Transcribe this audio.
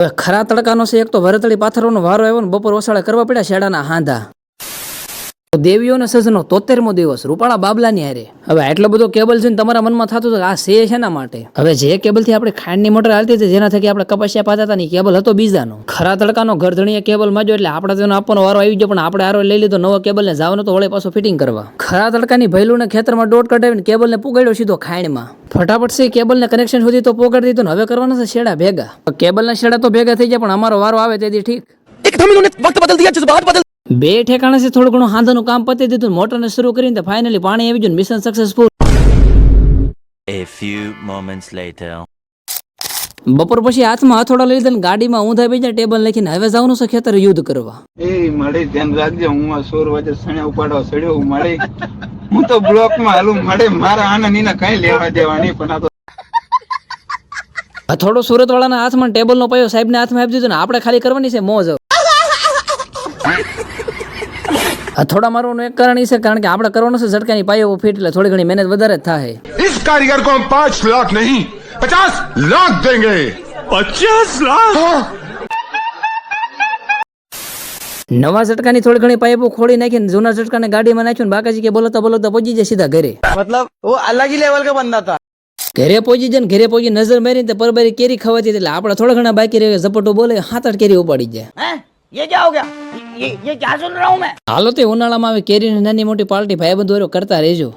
ખરા તડકાનો છે, એક તો વરતળી પાથરવાનો વારો આવ્યો ને બપોર ઓસાળે કરવા પડ્યા શેડાના હાંધા. દેવીઓને સજનો 73મો દિવસ રૂપાળા બાબલાની હારે. હવે આટલો બધો કેબલ છે ને તમારા મનમાં થતું હતું આ છે શેના માટે? હવે જે કેબલ થી આપણે ખાંડની મોટર હાલતી હતી જેના થકી આપણે કપાસિયા પાતા હતા ને કેબલ હતો બીજાનો. ખરા તડકાનો ઘરધણીએ કેબલ માંગ્યો એટલે આપણે તેનો આપવાનો વારો આવી ગયો, પણ આપણે આરો લઈ લીધો નવો કેબલ ને જવાનો તો વળે પાછો ફિટિંગ કરવા. ખરા તડકાની ભૈલુને ખેતરમાં દોટ કઢાવીને કેબલ ને પુગાડ્યો સીધો ખાંડમાં. ફટાફટ છે કેબલ ને કનેક્શન સુધી તો પોગાડી દીધું ને હવે કરવાના છે શેડા ભેગા. કેબલ ના શેડા તો ભેગા થઈ જાય પણ અમારો વારો આવે તેથી ઠીક. બે ઠેકાણે છે થોડું ઘણું હાંધાનું કામ પતી દીધું, મોટરને શરૂ કરીને ફાઇનલી પાણી આવી ગયું, mission successful. A few moments later. બપોર પછી હાથમાં હથોડા લઈ લીધા ગાડીમાં ઊંધા બેસી ટેબલ લખીને હવે જવાનું છે ખેતર યુદ્ધ કરવા. એ મળે ધ્યાન રાખજો, હું આ 16 વાગે સણ્યા ઉપાડવા સડ્યો મળે. હું તો બ્લોક માં હાલું મળે, મારા આના નીના કઈ લેવા દેવા નહીં. પણ આ તો હથોડો સુરત વાળાના હાથમાં ટેબલ નો પાયો સાહેબ ને હાથમાં આપી દીધો ને આપણે ખાલી કરવાની છે મોજ. હથોડા મારવાનું એક કારણ છે કારણ કે આપણે કરવાનો છે ઝટકાની પાયો ફીટ, એટલે થોડી ઘણી મહેનત વધારે જ થાય. इस कारीगर को हम 5 लाख नहीं 50 लाख देंगे. 50 लाख? નવા ઝટકાની થોડી ઘણી પાઇપો ખોડી નાખીને જૂના ઝટકાને ગાડીમાં નાખ્યું ને બાકાજી કે બોલતા બોલતા પહોંચી જાય સીધા ઘરે. मतलब वो अलग ही लेवल का बंदा था. ઘરે પહોંચી જાય ને ઘરે પહોંચી નજર મારીને પરબારી કેરી ખવાતી એટલે આપણે થોડા ઘણા બાકી રહે ઝપટો બોલે 7-8 કેરી ઉપાડી જાય. ये क्या हो गया? ये क्या सुन रहा हूँ मैं? હાલો તે ઉનાળામાં આવે કેરીની નાની મોટી પાર્ટી ભાઈબંધો કરતા રહેજો.